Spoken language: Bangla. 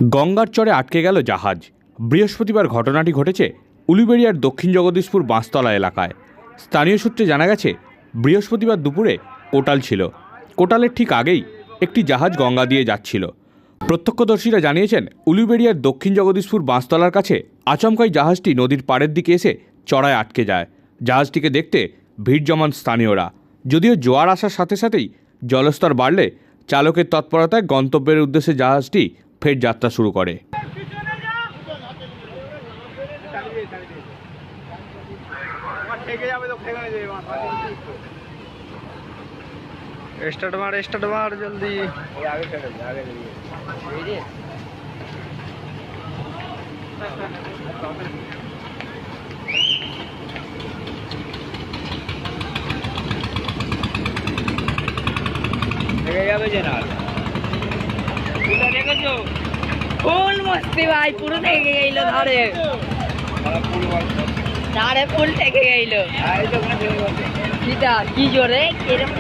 গঙ্গার চরে আটকে গেল জাহাজ। বৃহস্পতিবার ঘটনাটি ঘটেছে উলুবেড়িয়ার দক্ষিণ জগদীশপুর বাঁশতলা এলাকায়। স্থানীয় সূত্রে জানা গেছে, বৃহস্পতিবার দুপুরে কোটাল ছিল। কোটালের ঠিক আগেই একটি জাহাজ গঙ্গা দিয়ে যাচ্ছিল। প্রত্যক্ষদর্শীরা জানিয়েছেন, উলুবেড়িয়ার দক্ষিণ জগদীশপুর বাঁশতলার কাছে আচমকাই জাহাজটি নদীর পাড়ের দিকে এসে চড়ায় আটকে যায়। জাহাজটিকে দেখতে ভিড় জমান স্থানীয়রা। যদিও জোয়ার আসার সাথে সাথেই জলস্তর বাড়লে চালকের তৎপরতায় গন্তব্যের উদ্দেশ্যে জাহাজটি ফের যাত্রা শুরু করে। स्टार्ट मार जल्दी। ফুল মস্তি ভাই, পুরো থেকে গেল ধরে ধারে ফুল থেকে গেল। কি জোরে এরকম